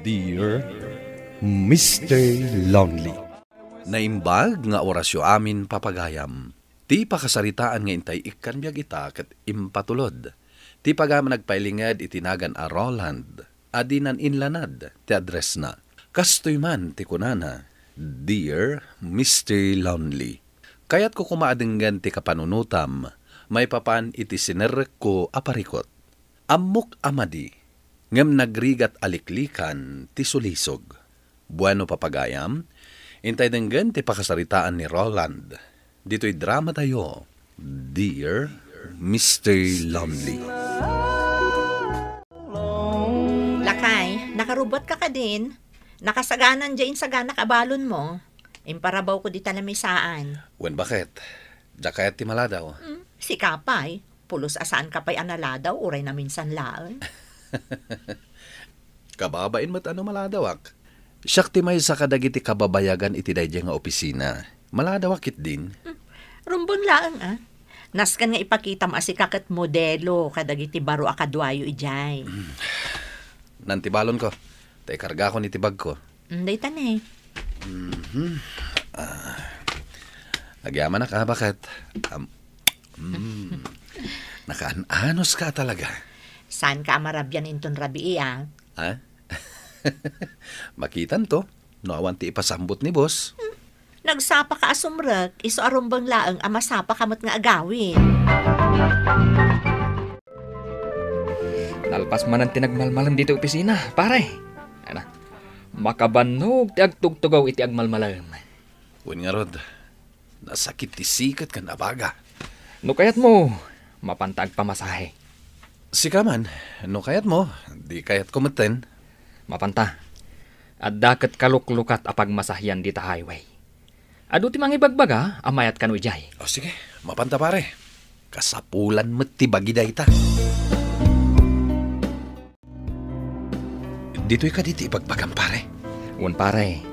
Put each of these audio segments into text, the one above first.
Dear Mr. Lonely. Naimbag nga orasyo amin papagayam. Ti pakasaritaan nga intay ikan biyag ita kat impatulod. Ti pagama nagpailingad itinagan a Roland. Adinan inlanad ti address na. Kastoy man ti kunana, Dear Mr. Lonely. Kaya't ko kumaadenggan ti kapanunutam, may papan iti sinerek ko aparikot. Amok amadi, ngem nagrigat aliklikan ti sulisog. Bueno papagayam, intay denggan ti pakasaritaan ni Roland. Dito'y drama tayo, Dear Mr. Lonely. Lakay, nakarubot ka din. Nakasaganan dyan sa gana kabalon mo. Imparabaw ko di talamisaan. Wen bakit? Jakayat ti maladaw. Si Kapay, pulos asaan kapay analadaw, uray na minsan laan. Kababain mo't ano maladawak? Siyak ti may sa kadagiti kababayagan iti dayjay nga opisina. Maladawakit din. Rumbon laang Naskan nga ipakita mo si kakat modelo kadagiti baro akadwayo ijay. Nanti balon ko. Tay karga ko ni tibag ko. Day tanay. Nagyaman na ka, bakit? Nakaanos ka talaga. Saan ka amarabyan inton rabi Ha? Makitan to. Noawan ti ipasambot ni boss. Nagsapa ka asumrek, iso arumbang laang amasapa kamot nga agawin. Nalpas man ang tinagmalmalam dito opisina, pare. Ano? Makabanog ti agtugtugaw iti agmalmalam. Uwan nga rod, nasakit ti sikat kan abaga. No kayat mo, mapantag pamasahe. Sika man, no kayat mo, di kayat kumeten. Mapanta. At dakat kaluklukat apag masahyan dita highway. Adu ti mangibagbaga, amayat kanu ijay. O sige, mapanta pare. Kasapulan mo't ti bagida ita. Dito'y ka diti ipagpagam pare. Un pare,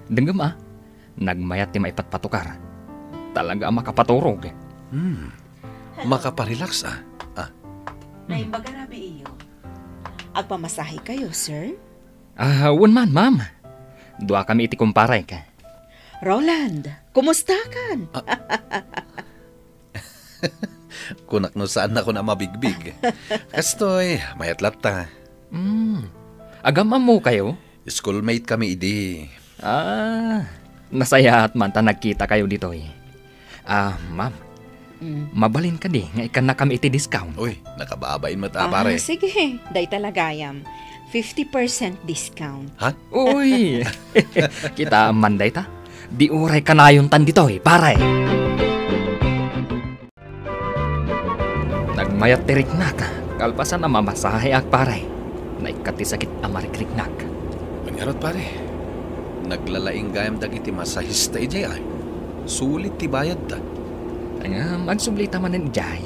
denggam nagmayat ti maipatpatukar. Talaga makapaturog. Makaparelax Naimbaga rabi iyo. Agpamasahe kayo, sir? Un man, ma'am. Dua kami iti kumpare ka. Roland, kumusta kan? Kunak no saan ako na mabigbig. Kastoy, mayat lapta. Agam mo kayo? Schoolmate kami idi. Nasaya at man ta nagkita kayo dito ma'am. Mabalin ka di, nga ikan na kami iti discount. Uy, nakababain mo ta pare. Sige, day talagayam. 50% discount. Ha? Uy, kita manday ta. Di uray ka na yung tan dito pare. Nagmayat tirik na ka, kalpasan na mamasahe ak pare. Naikati sakit amarikliknak. Mangarot pare, naglalaing gayam dagiti masahista ijay ay. Sulit ti bayad ta. Magsublita man ng ijay.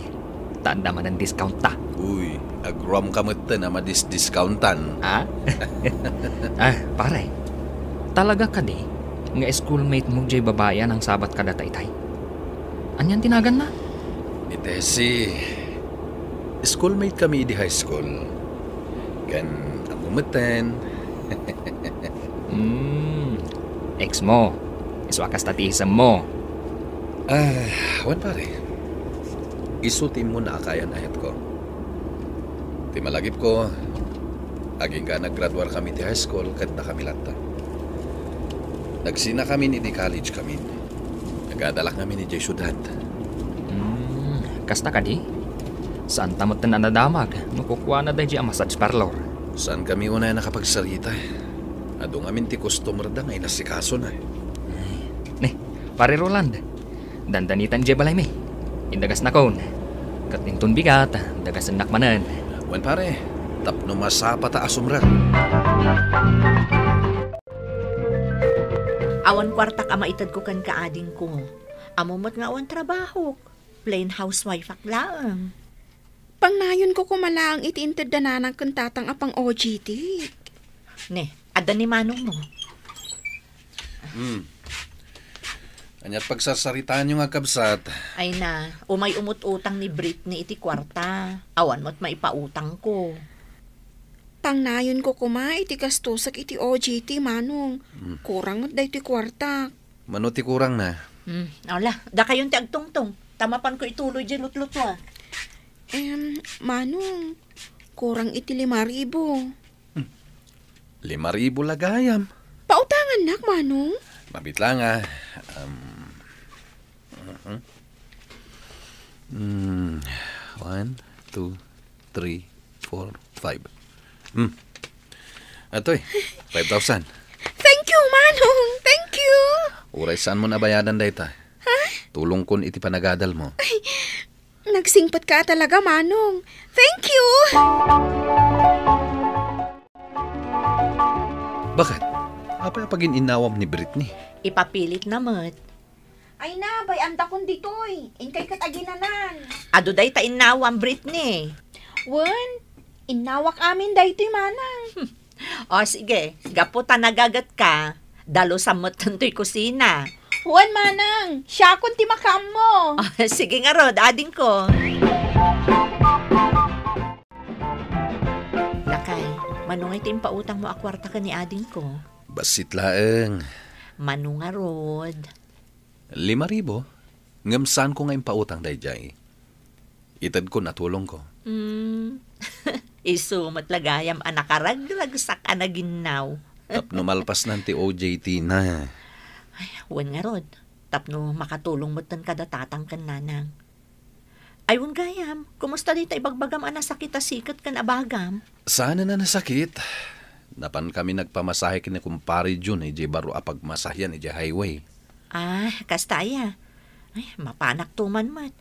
Tanda man ng discount ta. Uy, agrom kamot na madis-discountan. Pare, talaga ka di, nga schoolmate mo jay babayan ang sabat kada taytay. Anyan tinagan na? Ni Tessie, schoolmate kami di high school. Kan amumeten. Ex mo. Iswakas tatisam mo. Wan pare. Isutin mo na akayan ayat ko. Ti malagip ko. Aging ka naggraduar kami ti high school kat na kami lata. Nagsina kami ni di college kami. Nagadalak kami ni Jay Syudad. Kasta ka di? Saan tamot na nadamag? Nukukuha na dahi ang massage parlor. Saan kami unay nakapagsalita? Adong amin ti customer da ngay nasikaso na. Pare Roland, dandanitan jay balay mi. Indagas na kon. Katintun bigat, dagas anak manan. Wan pare, tapno masapa ta asumra. Awan kwarta ka maitad ko kan kaading ko. Amumot nga awan trabaho. Plain housewife aklaan. Pangnayon ko kumalaang itiintad na ng kantatang apang OGT. Adan ni manong mo. Anyat pagsasaritaan yung agkabsat. Ay na, umay umut-utang ni Britney iti kwarta. Awan mo't maipautang ko. Pang nayon ko kuma iti kastusak iti OJT manong. Kurang day ti kwarta. Manuti kurang na. Ala, da kayon ti agtungtong. Tamapan ko ituloy dyan lutlutwa. Manong, kurang iti 5,000. 5,000 lagayam. Pautangan nak, manong. Mabit lang 1, 2, 3, 4, 5. Atoy, 5,000. Thank you, manong. Thank you. Uray saan mo nabayadan dayta? Tulong kun iti panagadal mo. Nagsingpat ka talaga, manong. Thank you. Bakit? Apa pagin inawam ni Britney? Ipapilit na mo't. Ay na, bay anda kon ditoy. Inkay kat aginanan. Ado day ta inawam Britney. Wen, inawak amin daytoy manang. O sige, gaputa nagagat ka. Dalo sa matantoy kusina. Wen manang, siya kon ti makam mo. Sige nga Rod, ading ko. Lakay, manungay ti pautang mo akwarta ka ni ading ko. Basit laeng. Manunga Rod. 5,000? Ngamsan ko nga impautang dayjay. Itad ko natulong ko. Isumat lagayam anakarag-ragsak anaginaw. Tapno malpas nanti OJT na. Wan nga Rod, tapno makatulong mo tan kada tatang kan nanang. Ayun gayam, kumusta dita ibagbagam anasakit sikat kan abagam? Sana na nasakit. Napan kami nagpamasahe kini kumpare Jun ije baro apagmasahyan ije highway. Kastaya. Ay, mapanak tuman mat.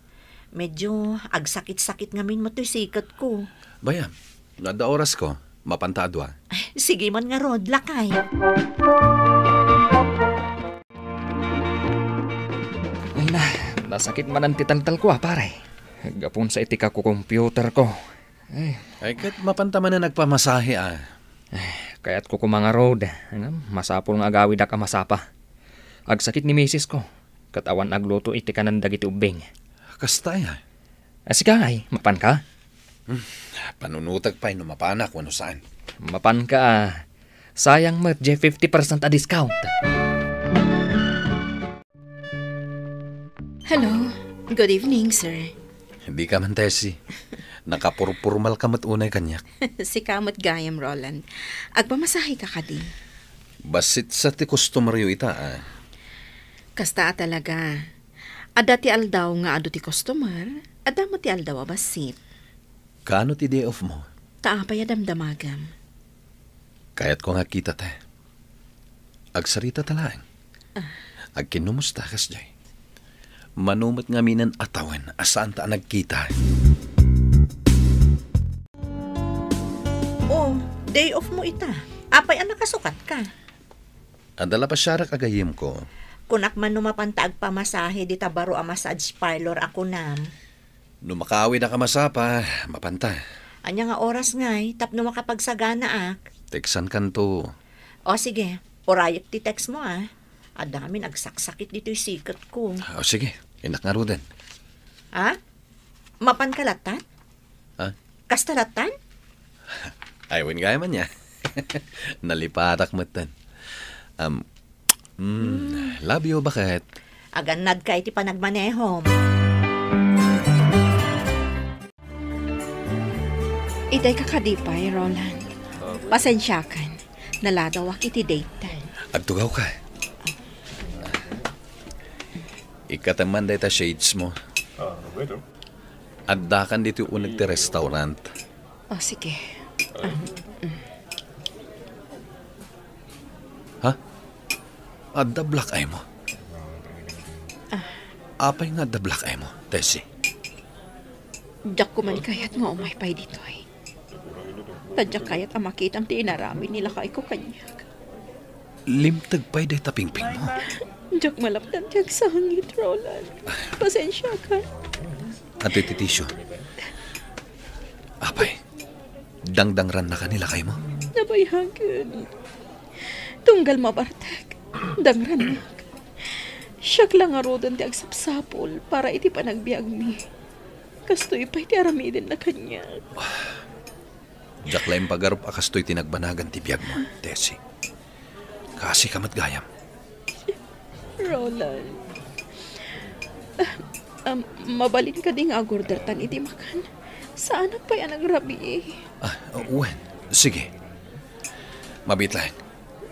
Medyo agsakit-sakit ngamin mo to'y sikat ko. Bayam, nada oras ko, mapantadwa. Sige man nga Rod, lakay. Ay na, nasakit man ang titaltal ko pare. Gapon sa itika ko computer ko. Ay kat mapantaman na nagpamasahe Kaya't ko kumanga road. Masapol nga agawid ka masapa. Agsakit ni misis ko. Katawan agluto iti kanan dagiti ubing. Kastaya. Asika ay, mapan ka? Panunutag pa'y numapanak wano saan. Mapan ka Sayang mat, 50% a discount. Hello. Good evening, sir. Hindi ka man, Tessie. Nakapurpurmal ka mat unay kanyak. Si Kamot Gayam, Roland. Agpamasahe ka kadi. Basit sa ti customer ita Kasta talaga. Ada ti aldaw nga ado ti customer, ada mo ti aldaw basit. Kano ti day off mo? Taapay adamdamagam. Kaya't ko nga kita te. Agsarita talang. Agkinumusta kas jay. Manumot nga minan atawan asaan ta nagkita. Oh, day off mo ita. Apay ang nakasukat ka. Andala pa syarak agayim ko. Kunak man numapantag pamasahe di tabaro a massage parlor ako nam. Numakawi na kamasapa, mapanta. Anya nga oras ngay, tapno makapagsagana ak. Teksan kanto. O sige, orayek ti text mo Adamin agsaksakit dito'y sikat ko. O sige, inak nga ruden. Mapan kalatan? Kastalatan? Ayawin gaya man niya. Nalipatak matan. Love you, bakit? Aganad ka iti panagmanehom. Iday ka kadipay, Roland. Pasensyakan. Naladawak iti daytan. Agtugaw ka. Ikataman day ta shades mo. Addakan dito unag ti restaurant. O, sige. Adda black eye mo. Apay nga adda black eye mo, Tessie. Diyak ko man kayat nga umay pay dito ay. Tadyak kayat ang makitang tinarami nila kay ko kanyak. Limtag pa'y day tapingping mo. Diyak malapdan diyak sa hangit, Roland. Pasensya ka. At ititisyo. Apay, dangdangran na kanila kay mo. Nabayhagan. Tunggal mabartag. Dangran na. Siyak lang arodan di agsapsapol para iti panagbiag mi. Kastoy pa'y ti aramidin na kanya. Jak laing pagarup akas to'y tinagbanagan ti biyag mo, Tessie. Kasi kamat gayam. Roland. Mabalin ka din nga agordertan iti makan. Saan pa yan nagrabi eh? Wen, sige. Mabit lang.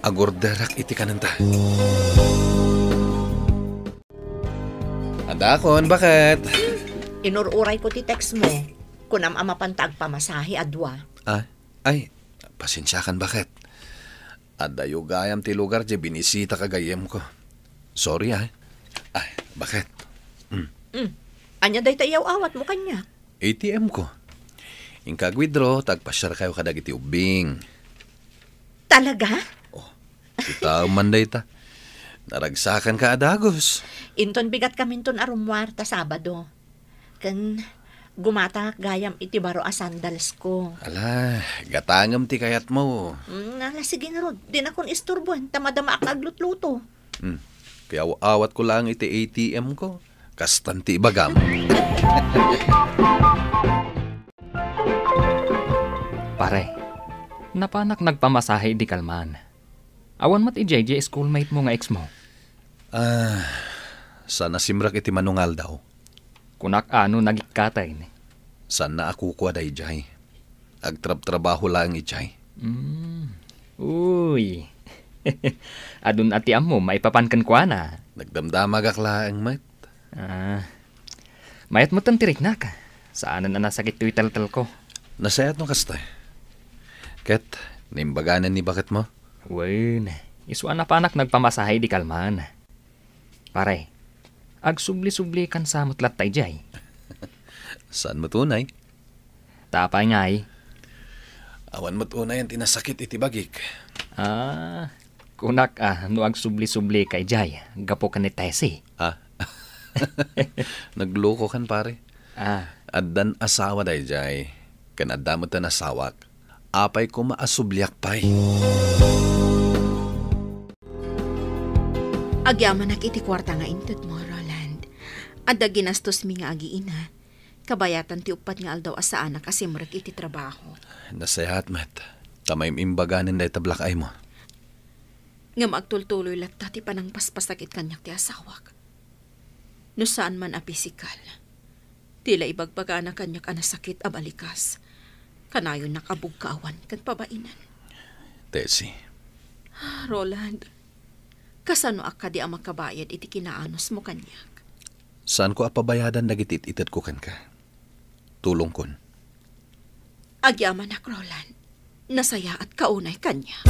Agorderak iti kananta. Andakon, bakit? Inururay ko ti text mo. Kunam amapantag pamasahe adwa. Ay, pasensyakan bakit? Adayo gayam ti lugar di binisita kagayem ko. Sorry Ay, bakit? Anya day tayaw awat mo kanya. ATM ko. Ingkag withdraw, tagpasyar kayo kadag iti ubing. Talaga? Kita manday ta. Naragsakan ka adagos. Inton bigat kaminton arumwar ta Sabado. Kan gumata gayam iti baro a sandals ko. Ala, gatangam ti kayat mo. Sige nga rod, di na kon isturbuan, tamadama ak aglutluto. Kaya awat ko lang iti ATM ko. Kastanti bagam. Pare, napanak nagpamasahe di kalman. Awan mat i JJ schoolmate mo nga ex mo. Sana simrak iti manungal daw. Kunak ano nagikatay ni. Sana ako kwa day jay. Agtrab-trabaho lang ijay. Uy. Adun ati amo, maipapankan kwa na. Nagdamdamag aklaang mat. Mayat mo tantirik na ka. Saanan na nasakit tuwi tal-tal ko. Nasayat no kasta. Ket, nimbaganan ni bakit mo? Wen, iswa na panak nagpamasahay di kalman. Pare, agsubli-subli kan sa mutlat tay jay. Saan mo tunay? Tapay nga Awan mo tunay ang tinasakit iti bagik. Kunak no agsubli-subli kay jay. Gapo ka ni Tessie. Nagloko kan pare. Addan asawa day jay. Kan addamot na nasawak. Apay ko maasubliak pay. Agyaman nak iti kwarta nga inted mo, Roland. Adda ginastos mi nga agiina. Kabayatan ti upat nga aldaw asa anak kasi marag iti trabaho. Nasayahat mat. Tamay imbaganin day tablak ay mo. Nga magtultuloy latta ti panang paspasakit kanyak ti asawak. No saan man a pisikal. Tila ibagbaga na kanyak anasakit a balikas. Kanayon nakabug kaawan kan pabainan. Tessie. Roland, kasano akka di ang makabayad iti kinaanos mo kanyak? Saan ko apabayadan nagitit-itat ko kan ka? Tulong kon. Agyaman nak, Roland. Nasaya at kaunay kanya.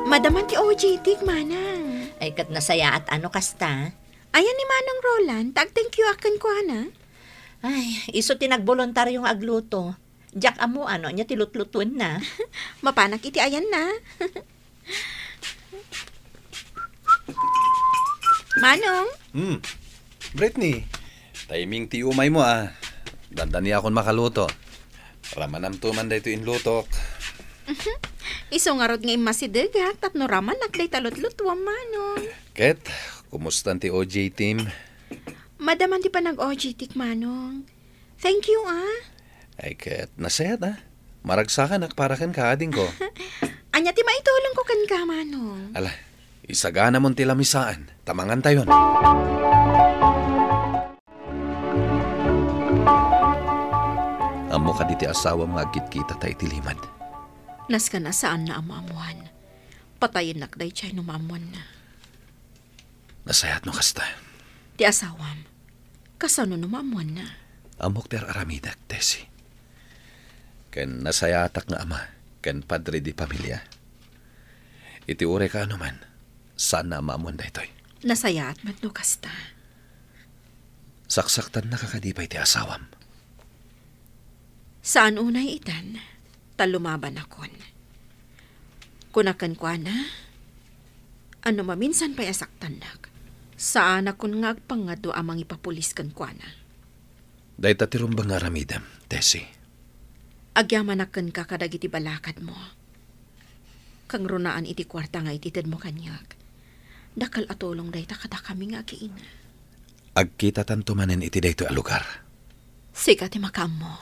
Madaman ti OJ, manang. Ay kat nasaya at ano kasta? Ayan ni Manang Roland, tag-thank you akan ko, ana. Ay, iso tinagbolontaryong agluto. Jak amo ano, nya tilutlutuan na. Mapanak iti ayan na. Manong? Brittany, timing ti umay mo Dandani akon makaluto. Ramanam to man dayto inlutok. Iso nga rod nga imasidegat, tapno raman nakday talot-lutwam, Manong. Ket, kumusta ti OJ team? Madaman di pa nag-OJ tik, Manong. Thank you, Ay ket, nasayat Maragsakan nakparakan ka ading ko. Anya ti maitulong ko kan ka, Manong. Ala, isagana mon ti lamisaan. Tamangan tayon. Amo ka diti asawa mga agkit-kita tayo tilimad. Nas ka na saan na amamuhan. Patayin nakday chay numamuhan na. Nasayat no kasta. Ti asawam, kasano numamuhan na. Amok ter aramidak, Tessie. Ken nasayatak nga ama, ken padre di pamilya. Iti ure ka anuman, saan na amamuhan daytoy. Nasaya at matno kasta. Saksaktan nakakadipay ti asawam. Saan unay itan, talumaban akon. Kunakan ko na, ano maminsan pa'y asaktan nak. Saan akon nga agpangado amang ipapulis kan ko na. Dahil tatirumbang nga ramidam, Tessie. Agyaman akan ka kadag iti balakad mo. Kang runaan iti kwarta nga ititid mo kanyak. Dakal atulong dahi ta kada kami nga kiina. Agkita tanto manen iti dayto a lugar. Sika ti makam mo.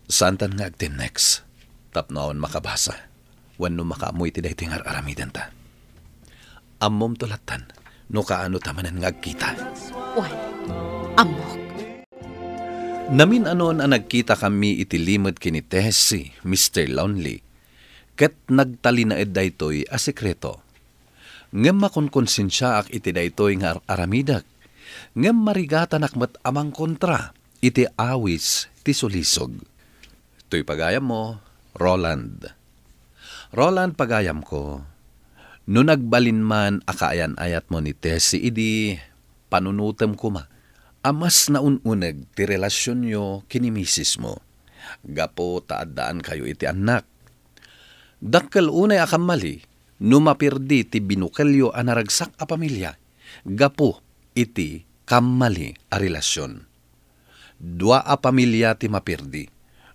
Santan nga agtin next. Tapnaon makabasa. Wano makaamoy ti dayti nga aramidan ta. Ammom tulatan. No kaano tamanan nga agkita. Wan, amok. Namin anon ang nagkita kami itilimod kini Tessie, Mr. Lonely. Ket nagtalinaed daytoy a sekreto. Ngem makonkonsensya ak iti daytoy nga aramidak. Ngem marigatan akmat amang kontra. Iti awis ti sulisog. To'y pagayam mo, Roland. Roland, pagayam ko. No nagbalin man akaayan ayat mo ni Tessie, idi panunutem ko ma. Amas na ununeg ti relasyon nyo kini misis mo. Gapo taadaan kayo iti anak. Dakkel unay akam mali, numapirdi ti binukelyo anaragsak a pamilya. Gapo iti kamali a relasyon. Dua a pamilya ti mapirdi,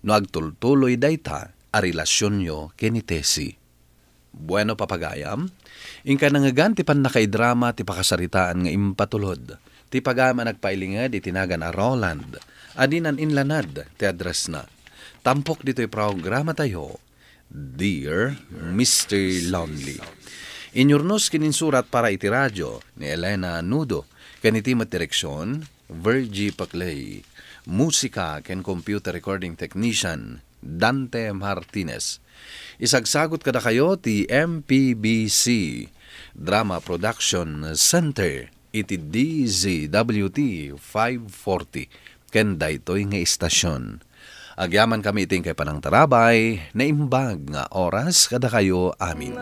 no agtultuloy dayta a relasyon nyo kini Tessie. Bueno papagayam, inka nangagan ti pan nakaidrama ti pakasaritaan nga impatulod. Ti pagama nagpailingad itinagan a Roland, adinan inlanad ti address na. Tampok dito'y programa tayo, Dear Mr. Lonely. Inyurnos kininsurat para iti radyo ni Elena Nudo, kanitimat direksyon, Virgie Paclay. Musika ken computer recording technician, Dante Martinez. Isagsagot kada kayo ti MPBC Drama Production Center iti DZWT 540 ken daytoy nga istasyon. Agyaman kami iting kay panang tarabay na imbag nga oras kada kayo amin.